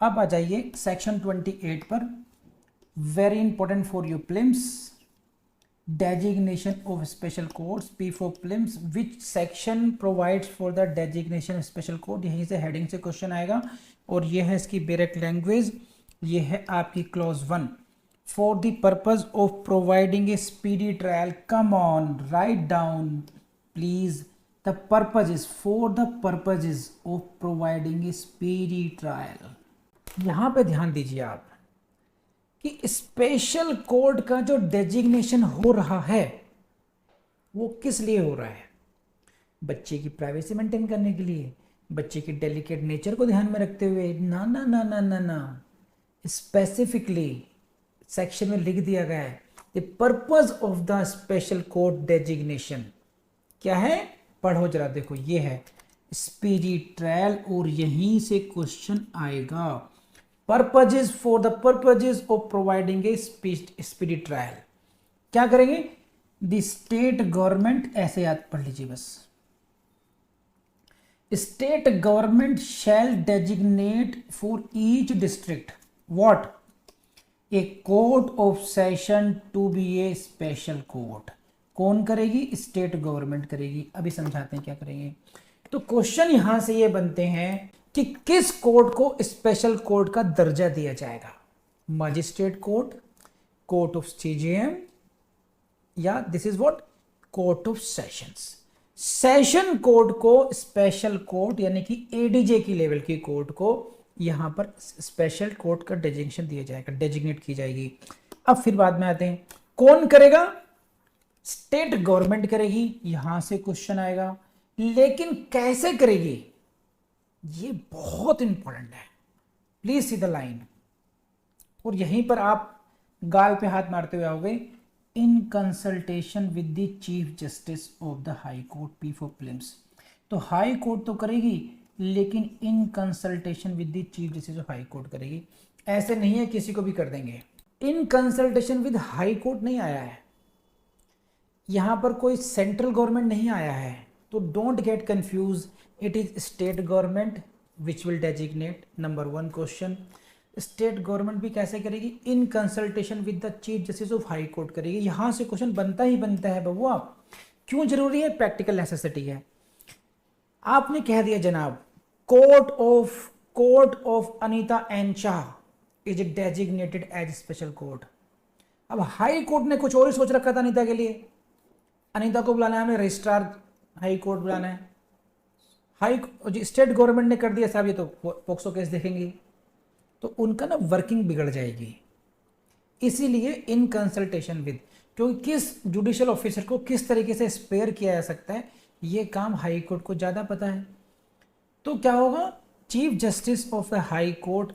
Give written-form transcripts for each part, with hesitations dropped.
अब आ जाइए सेक्शन 28 पर, very important for you prelims, designation of special codes, P for prelims, which section provides for the designation special code. यहीं से heading से question आएगा और ये है इसकी बेरेक लैंग्वेज, ये है आपकी clause 1, for the purpose of providing A speedy trial. Come on, write down please, the purpose is, for the purposes of providing A speedy trial. यहां पे ध्यान दीजिए आप कि स्पेशल कोड का जो डेजिग्नेशन हो रहा है वो किस लिए हो रहा है? बच्चे की प्राइवेसी मेंटेन करने के लिए, बच्चे के डेलिकेट नेचर को ध्यान में रखते हुए? ना ना ना ना ना ना, स्पेसिफिकली सेक्शन में लिख दिया गया है the purpose of the special code designation क्या है? पढ़ो जरा, देखो ये है स्पीडी ट्रायल और यहीं से क्वेश्चन आएगा। Purposes, for the purposes of providing A speedy trial. क्या करेंगे? द स्टेट गवर्नमेंट, ऐसे याद पढ़ लीजिए बस, state government shall designate for each district what? A court of session to be a special court. कौन करेगी? स्टेट गवर्नमेंट करेगी। अभी समझाते हैं क्या करेंगे। तो क्वेश्चन यहां से ये बनते हैं कि किस कोर्ट को स्पेशल कोर्ट का दर्जा दिया जाएगा? Magistrate court, court of CJM, या this is what? Court of sessions. Session court को स्पेशल कोर्ट यानी कि एडीजे की लेवल की कोर्ट को यहां पर स्पेशल कोर्ट का डेजिग्नेशन दिया जाएगा, डेजिग्नेट की जाएगी। अब फिर बाद में आते हैं, कौन करेगा? स्टेट गवर्नमेंट करेगी। यहां से क्वेश्चन आएगा, लेकिन कैसे करेगी? ये बहुत इंपॉर्टेंट है, प्लीज सी द लाइन। और यहीं पर आप गाल पे हाथ मारते हुए आओगे, in consultation with the chief justice of the high court, P for prelims. तो हाई कोर्ट तो करेगी, लेकिन in consultation with the chief justice of high court करेगी। ऐसे नहीं है किसी को भी कर देंगे। In consultation with high court नहीं आया है, यहां पर कोई सेंट्रल गवर्नमेंट नहीं आया है, तो don't get confuse, it is state government which will designate. Number 1 question, state government भी कैसे करेगी? In consultation with the chief justice of high court करेगी। यहां से क्वेश्चन बनता ही बनता है बबुआ। क्यों जरूरी है? प्रैक्टिकल नेसेसिटी है। आपने कह दिया जनाब, court of Anita N Shah is designated as special court. अब हाई कोर्ट ने कुछ और ही सोच रखा था अनीता के लिए। अनीता को बुलाना है हमें, रजिस्ट्रार हाई कोर्ट बुलाना है। स्टेट गवर्नमेंट ने कर दिया साहब ये तो पोक्सो केस देखेंगी, तो उनका ना वर्किंग बिगड़ जाएगी। इसीलिए इन कंसल्टेशन विद, क्योंकि किस जुडिशियल ऑफिसर को किस तरीके से स्पेयर किया जा सकता है ये काम हाई कोर्ट को ज़्यादा पता है। तो क्या होगा? Chief justice of the high court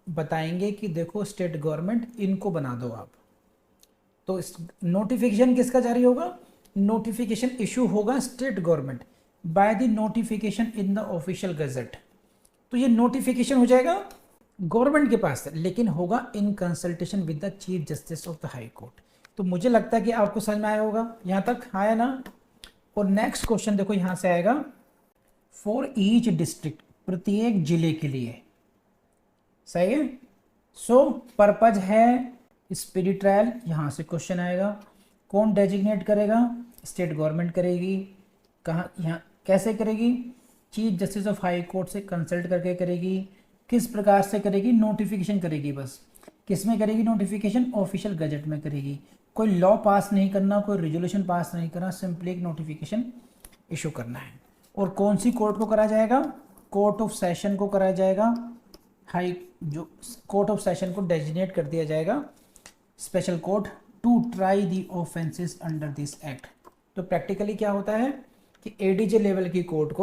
बताएंगे कि देखो स्टेट गवर्नमेंट इनको बना दो आप। तो नोटिफिकेशन किसका जारी होगा? नोटिफिकेशन इशू होगा state government by the notification in the official gazette. तो ये नोटिफिकेशन हो जाएगा गवर्नमेंट के पास, लेकिन होगा in consultation with the chief justice of the high court. तो मुझे लगता है कि आपको समझ में आया होगा, यहां तक आया ना? और नेक्स्ट क्वेश्चन देखो यहां से आएगा, फॉर ईच डिस्ट्रिक्ट, प्रत्येक जिले के लिए। सही है। सो पर्पज है स्पीडी ट्रायल, यहां से क्वेश्चन आएगा। कौन डेजिग्नेट करेगा? स्टेट गवर्नमेंट करेगी। कहाँ? यहाँ कैसे करेगी? Chief justice of high court से कंसल्ट करके करेगी। किस प्रकार से करेगी? नोटिफिकेशन करेगी। बस किस में करेगी नोटिफिकेशन? ऑफिशियल गजट में करेगी। कोई लॉ पास नहीं करना, कोई रेजोल्यूशन पास नहीं करना, सिंपली एक नोटिफिकेशन इशू करना है। और कौन सी कोर्ट को कराया जाएगा? कोर्ट ऑफ सेशन को कराया जाएगा। हाई जो कोर्ट ऑफ सेशन को डेजिग्नेट कर दिया जाएगा special court to try the offences under this act. तो प्रैक्टिकली क्या होता है कि एडीजे लेवल की कोर्ट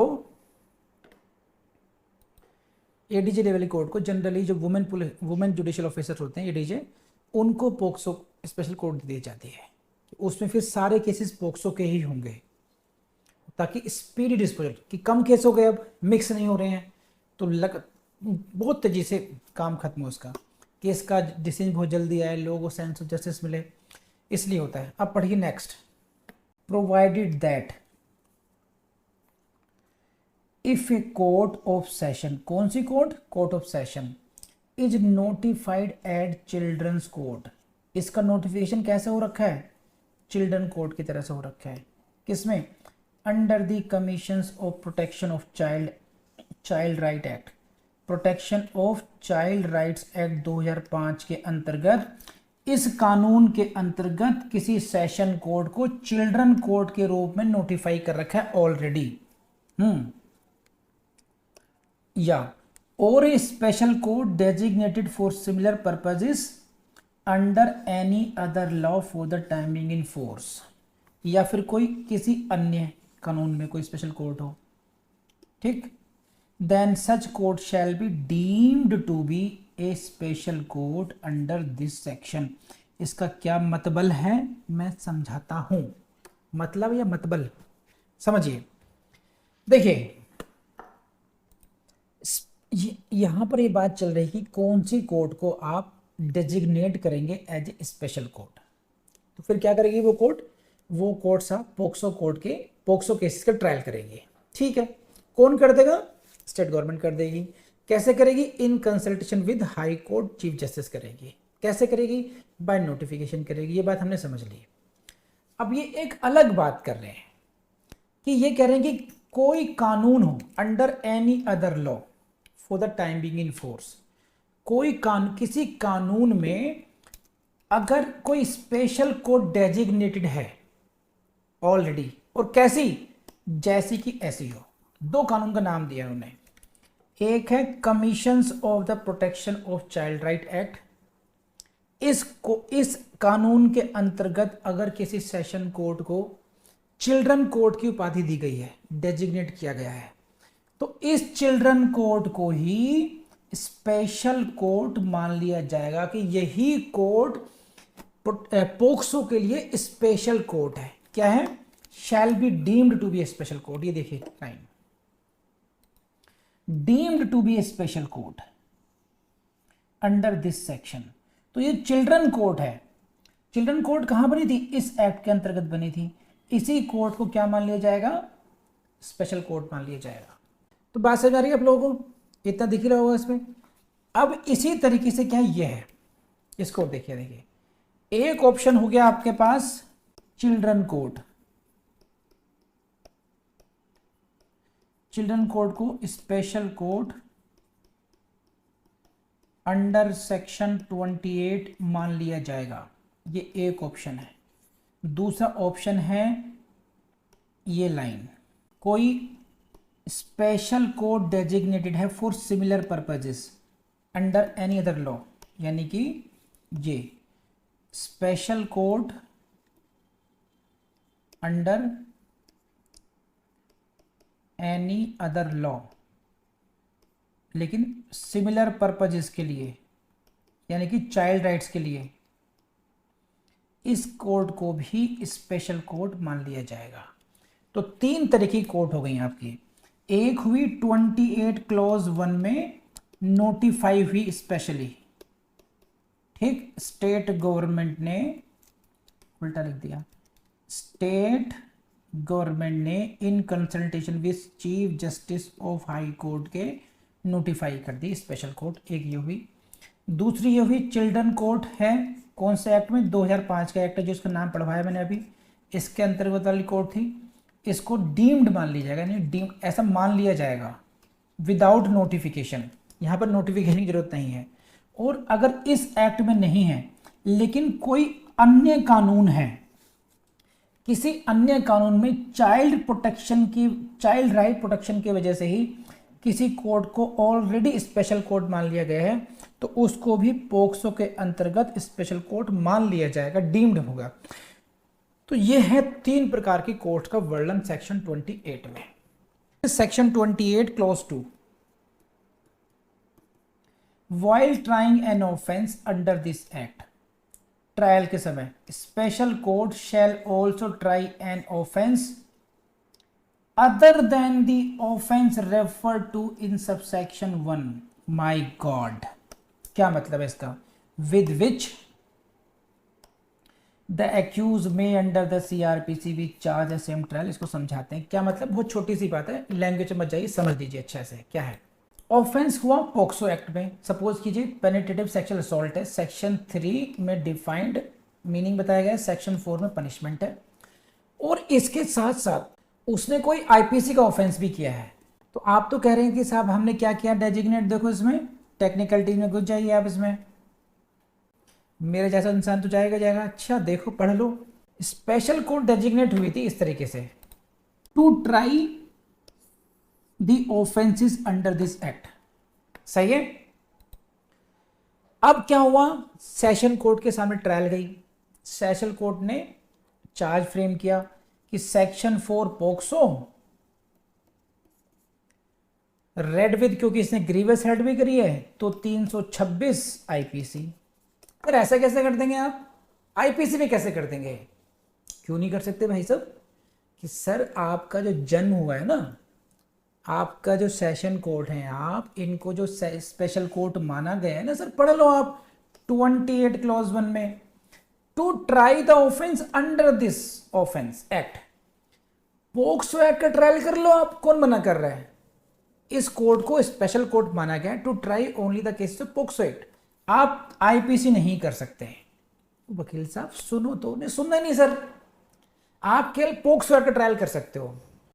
को जनरली जो वुमेन जुडिशियल ऑफिसर होते हैं एडीजे, उनको पोक्सो स्पेशल कोर्ट दी जाती है। उसमें फिर सारे केसेस पोक्सो के ही होंगे, ताकि स्पीडी डिस्पोजल, कि कम केस हो गए अब मिक्स नहीं हो रहे हैं, तो बहुत तेजी से काम खत्म हो, उसका केस का डिसीजन बहुत जल्दी आए, लोगों को सेंस ऑफ जस्टिस मिले, इसलिए होता है। अब पढ़िए next, provided that if a court of session, कौन सी court? Court of session is notified at children's court. इसका नोटिफिकेशन कैसे हो रखा है? चिल्ड्रन कोर्ट की तरह से हो रखा है। किसमें? Under the commissions of protection of child right act, protection of child rights act 2005 के अंतर्गत, इस कानून के अंतर्गत किसी सेशन कोर्ट को चिल्ड्रन कोर्ट के रूप में नोटिफाई कर रखा है ऑलरेडी। या और a special court designated for similar purposes under any other law for the timing in force, या फिर कोई किसी अन्य कानून में कोई स्पेशल कोर्ट हो, ठीक, then such court shall be deemed to be a special court under this section. इसका क्या मतलब है मैं समझाता हूं, मतलब या मतबल समझिए। देखिए यहां पर ये बात चल रही है कि कौन सी कोर्ट को आप डेजिग्नेट करेंगे एज ए स्पेशल कोर्ट। तो फिर क्या करेगी वो कोर्ट? वो कोर्ट साहब पोक्सो केसेस का ट्रायल करेगी। ठीक है, कौन कर देगा? स्टेट गवर्नमेंट कर देगी। कैसे करेगी? In consultation with high court chief justice करेगी। कैसे करेगी? बाय नोटिफिकेशन करेगी। ये बात हमने समझ ली। अब ये एक अलग बात कर रहे हैं कि ये कह रहे हैं कि कोई कानून हो under any other law for the time being in force, किसी कानून में अगर कोई स्पेशल कोर्ट डेजिग्नेटेड है ऑलरेडी, और कैसी? जैसी कि ऐसी हो। दो कानून का नाम दिया उन्होंने, एक है commissions of the protection of child right act. इस कानून के अंतर्गत अगर किसी सेशन कोर्ट को चिल्ड्रन कोर्ट की उपाधि दी गई है, डेजिग्नेट किया गया है, तो इस चिल्ड्रन कोर्ट को ही स्पेशल कोर्ट मान लिया जाएगा कि यही कोर्ट पोक्सो के लिए स्पेशल कोर्ट है। क्या है? Shall be deemed to be a special court. ये देखिए line, deemed to be a special court under this section. तो ये चिल्ड्रन कोर्ट है। चिल्ड्रन कोर्ट कहां बनी थी? इस एक्ट के अंतर्गत बनी थी। इसी कोर्ट को क्या मान लिया जाएगा? स्पेशल कोर्ट मान लिया जाएगा। तो बात समझ आ रही है आप लोगों को? इतना दिख रहा होगा इसमें। अब इसी तरीके से क्या ये है, इसको देखिए एक ऑप्शन हो गया आपके पास चिल्ड्रन कोर्ट। चिल्ड्रन कोर्ट को स्पेशल कोर्ट अंडर सेक्शन 28 मान लिया जाएगा, ये एक ऑप्शन है। दूसरा ऑप्शन है ये लाइन, कोई स्पेशल कोर्ट डेजिग्नेटेड है for similar purposes under any other law, यानी कि ये special court under any other law, लेकिन सिमिलर पर्पजेस के लिए, यानी कि चाइल्ड राइट्स के लिए, इस कोर्ट को भी स्पेशल कोर्ट मान लिया जाएगा। तो तीन तरह की कोर्ट हो गई आपकी। एक हुई 28 क्लॉज 1 में नोटिफाई हुई स्पेशली, ठीक, स्टेट गवर्नमेंट ने, उल्टा लिख दिया, स्टेट गवर्नमेंट ने in consultation with chief justice of high court के नोटिफाई कर दी स्पेशल कोर्ट। एक ये हुई। दूसरी ये हुई चिल्ड्रन कोर्ट है, कौन से एक्ट में? 2005 का एक्ट है, जो उसका नाम पढ़वाया मैंने अभी, इसके अंतर्गत वाली कोर्ट थी। इसको डीम्ड मान लिया जाएगा, यानी डीम्ड ऐसा मान लिया जाएगा विदाउट नोटिफिकेशन। यहाँ पर नोटिफिकेशन की जरूरत नहीं है। और अगर इस एक्ट में नहीं है लेकिन कोई अन्य कानून है, किसी अन्य कानून में चाइल्ड राइट प्रोटेक्शन की वजह से ही किसी कोर्ट को ऑलरेडी स्पेशल कोर्ट मान लिया गया है, तो उसको भी पोक्सो के अंतर्गत स्पेशल कोर्ट मान लिया जाएगा, डीम्ड होगा। तो ये है तीन प्रकार की कोर्ट का वर्णन सेक्शन 28 में। Section 28 clause 2, while trying an offense under this act, trial के समय special court shall also try an offense other than the offense referred to in subsection 1। my god, क्या मतलब है इसका? with which the accused may under the CRPC be charged same trial। इसको समझाते हैं क्या मतलब, बहुत छोटी सी बात है, लैंग्वेज में मत जाइए, समझ लीजिए अच्छा से क्या है। ऑफेंस हुआ पॉक्सो एक्ट में, सपोज कीजिए पेनिट्रेटिव सेक्सुअल असॉल्ट है, सेक्शन 3 में डिफाइंड मीनिंग बताया गया है, सेक्शन 4 में पनिशमेंट है, और इसके साथ साथ उसने कोई आईपीसी का ऑफेंस भी किया है। तो आप तो कह रहे हैं कि साहब हमने क्या किया डेजिग्नेट, देखो इसमें टेक्निकलिटी में घुस जाइए आप, इसमें मेरे जैसा इंसान तो जाएगा। अच्छा देखो पढ़ लो, स्पेशल कोर्ट डेजिग्नेट हुई थी इस तरीके से, to try the offences under this act. सही है। अब क्या हुआ, सेशन कोर्ट के सामने ट्रायल गई, सेशन कोर्ट ने चार्ज फ्रेम किया कि सेक्शन 4 पोक्सो रेड विद, क्योंकि इसने ग्रीवियस हेड भी करी है, तो 326 आईपीसी। पर ऐसा कैसे कर देंगे आप, आईपीसी में कैसे कर देंगे, क्यों नहीं कर सकते भाई साहब, कि सर आपका जो जन्म हुआ है ना, आपका जो सेशन कोर्ट है, आप इनको जो स्पेशल कोर्ट माना गया है ना सर, पढ़ लो आप 28 क्लॉज 1 में, to try the offence under this offence act, POCSO act का ट्रायल कर लो आप, कौन मना कर रहा है, इस कोर्ट को स्पेशल कोर्ट माना गया to try only the case of POCSO act, आप आईपीसी नहीं कर सकते। वकील साहब सुनो तो, नहीं सुनना नहीं सर, आप केवल पोक्सो एक्ट का ट्रायल कर सकते हो।